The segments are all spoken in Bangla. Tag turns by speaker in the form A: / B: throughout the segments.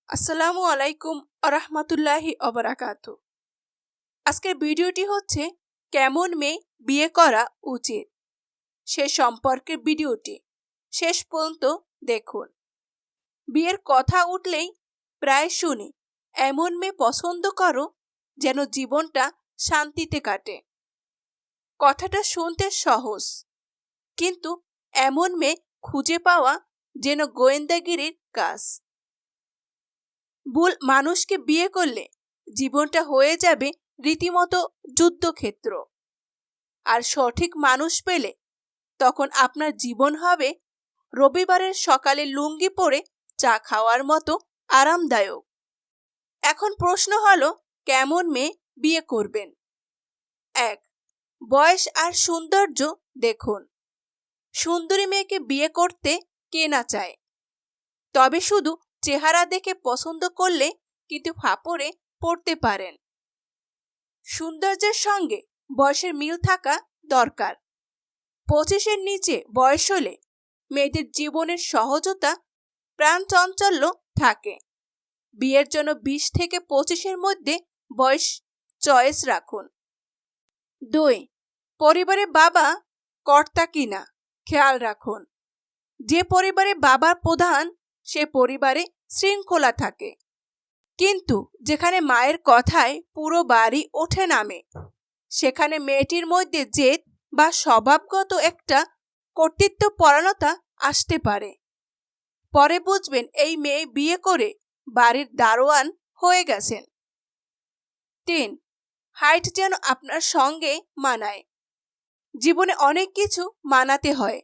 A: আসসালামু আলাইকুম আরহামাতুল্লাহি অবরাকাতু। আজকের ভিডিওটি হচ্ছে কেমন মেয়ে বিয়ে করা উচিত সে সম্পর্কে ভিডিওটি শেষ পর্যন্ত দেখুন। বিয়ের কথা উঠলেই প্রায় শুনি এমন মেয়ে পছন্দ করো যেন জীবনটা শান্তিতে কাটে। কথাটা শুনতে সহজ, কিন্তু এমন মেয়ে খুঁজে পাওয়া যেন গোয়েন্দাগিরির কাজ। ভুল মানুষকে বিয়ে করলে জীবনটা হয়ে যাবে রীতিমতো যুদ্ধক্ষেত্র, আর সঠিক মানুষ পেলে তখন আপনার জীবন হবে রবিবারের সকালে লুঙ্গি পরে চা খাওয়ার মতো আরামদায়ক। এখন প্রশ্ন হলো, কেমন মেয়ে বিয়ে করবেন? 1. বয়স আর সৌন্দর্য দেখুন। সুন্দরী মেয়েকে বিয়ে করতে কে না চায়? তবে শুধু চেহারা দেখে পছন্দ করলে কিন্তু ফাপড়ে পড়তে পারেন। সৌন্দর্যের সঙ্গে বয়সের মিল থাকা দরকার। 25-এর নিচে বয়স হলে মেয়েদের জীবনের সহজতা, প্রাণ চাঞ্চল্য থাকে। বিয়ের জন্য 20 থেকে 25-এর মধ্যে বয়স চয়েস রাখুন। 2. পরিবারে বাবা কর্তা কিনা খেয়াল রাখুন। যে পরিবারে বাবা প্রধান সে পরিবারে শৃঙ্খলা থাকে, কিন্তু যেখানে মায়ের কথায় পুরো বাড়ি ওঠে নামে সেখানে মেয়েটির মধ্যে জেদ বা স্বভাবগত একটা কর্তৃত্বপরায়ণতা আসতে পারে। পরে বুঝবেন এই মেয়ে বিয়ে করে বাড়ির দারোয়ান হয়ে গেছেন। 3. হাইট যেন আপনার সঙ্গে মানায়। জীবনে অনেক কিছু মানাতে হয়,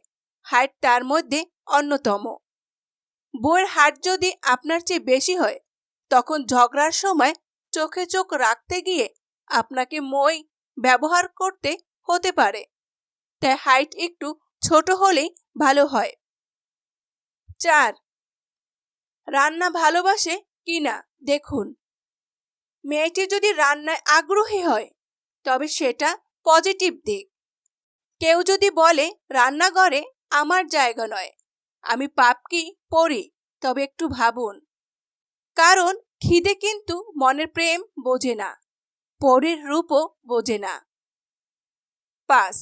A: হাইট তার মধ্যে অন্যতম। বউয়ের হাইট যদি আপনার চেয়ে বেশি হয় তখন ঝগড়ার সময় চোখে চোখ রাখতে গিয়ে আপনাকে মই ব্যবহার করতে হতে পারে, তাই হাইট একটু ছোট হলেই ভালো হয়। 4. রান্না ভালোবাসে কিনা দেখুন। মেয়েটি যদি রান্নায় আগ্রহী হয় তবে সেটা পজিটিভ দিক। কেউ যদি বলে রান্নাঘরে আমার জায়গা নয়, আমি পাপ কি পড়ি, তবে একটু ভাবুন, কারণ খিদে কিন্তু মনের প্রেম বোঝে না, পরীর রূপও বোঝে না। 5.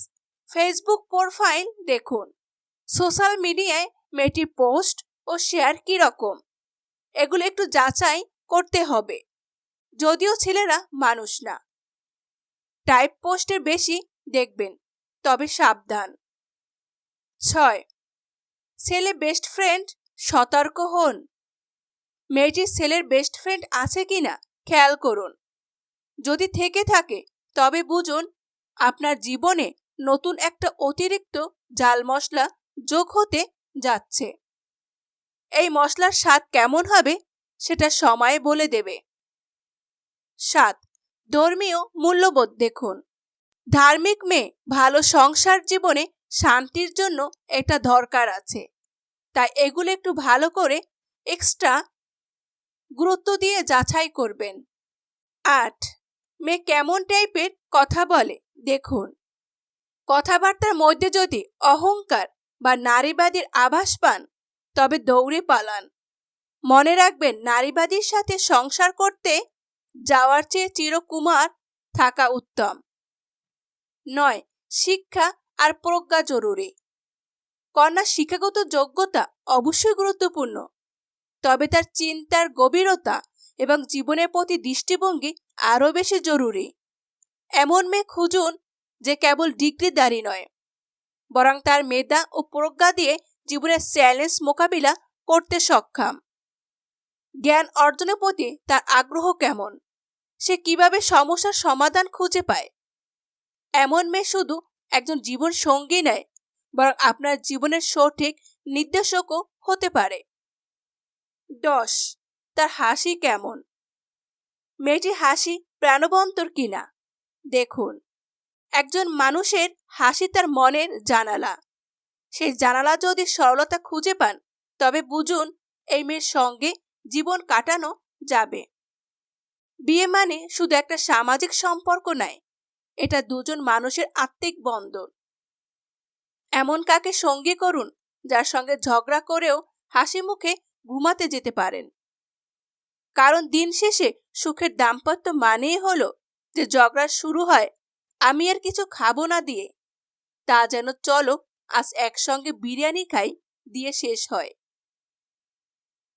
A: ফেসবুক প্রোফাইল দেখুন। সোশ্যাল মিডিয়ায় মেয়েটির পোস্ট ও শেয়ার কি রকম এগুলো একটু যাচাই করতে হবে, যদিও ছেলেরা মানুষ না। টাইপ পোস্টের বেশি দেখবেন, তবে সাবধান। 6. ছেলে বেস্ট ফ্রেন্ড সতর্ক হন। মেয়েটির ছেলের বেস্ট ফ্রেন্ড আছে কিনা খেয়াল করুন। যদি থেকে থাকে তবে বুঝুন আপনার জীবনে নতুন একটা অতিরিক্ত জাল মশলা যোগ হতে যাচ্ছে। এই মশলার স্বাদ কেমন হবে সেটা সময় বলে দেবে। 7. ধর্মীয় মূল্যবোধ দেখুন। ধার্মিক মেয়ে ভালো সংসার জীবনে শান্তির জন্য এটা দরকার আছে, তাই এগুলো একটু ভালো করে এক্সট্রা গুরুত্ব দিয়ে যাচাই করবেন। 8. মেয়ে কেমন টাইপের কথা বলে দেখুন। কথাবার্তার মধ্যে যদি অহংকার বা নারীবাদীর আভাস পান তবে দৌড়ে পালান। মনে রাখবেন, নারীবাদীর সাথে সংসার করতে যাওয়ার চেয়ে চিরকুমার থাকা উত্তম। 9. শিক্ষা আর প্রজ্ঞা জরুরি। কন্যার শিক্ষাগত যোগ্যতা অবশ্যই গুরুত্বপূর্ণ, তবে তার চিন্তার গভীরতা এবং জীবনের প্রতি দৃষ্টিভঙ্গি আরও বেশি জরুরি। এমন মেয়ে খুঁজুন যে কেবল ডিগ্রিধারী নয়, বরং তার মেধা ও প্রজ্ঞা দিয়ে জীবনের চ্যালেঞ্জ মোকাবিলা করতে সক্ষম। জ্ঞান অর্জনের প্রতি তার আগ্রহ কেমন, সে কিভাবে সমস্যার সমাধান খুঁজে পায়। এমন মেয়ে শুধু একজন জীবন সঙ্গী নয়, বরং আপনার জীবনের সঠিক নির্দেশকও হতে পারে। 10. তার হাসি কেমন। মেয়েটির হাসি প্রাণবন্তর কিনা দেখুন। একজন মানুষের হাসি তার মনের জানালা। সেই জানালা যদি সরলতা খুঁজে পান তবে বুঝুন এই মেয়ের সঙ্গে জীবন কাটানো যাবে। বিয়ে মানে শুধু একটা সামাজিক সম্পর্ক নয়, এটা দুজন মানুষের আত্মিক বন্ধন। এমন কাকে সঙ্গী করুন যার সঙ্গে ঝগড়া করেও হাসি মুখে ঘুমাতে যেতে পারেন। কারণ দিন শেষে সুখের দাম্পত্য মানেই হলো যে ঝগড়া শুরু হয় আমি আর কিছু খাবো না দিয়ে, তা যেন চলো আজ একসঙ্গে বিরিয়ানি খাই দিয়ে শেষ হয়।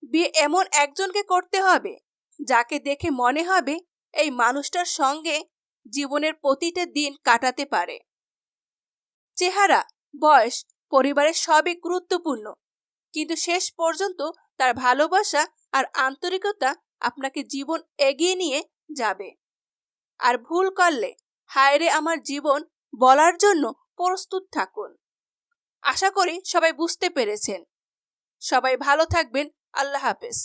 A: বিয়ে এমন একজনকে করতে হবে যাকে দেখে মনে হবে এই মানুষটার সঙ্গে জীবনের প্রতিটা দিন কাটাতে পারে। চেহারা, বয়স, পরিবারের সবই গুরুত্বপূর্ণ, কিন্তু শেষ পর্যন্ত তার ভালোবাসা আর আন্তরিকতা আপনাকে জীবন এগিয়ে নিয়ে যাবে। আর ভুল করলে হায়রে আমার জীবন বলার জন্য প্রস্তুত থাকুন। আশা করি সবাই বুঝতে পেরেছেন। সবাই ভালো থাকবেন। আল্লাহ হাফেজ।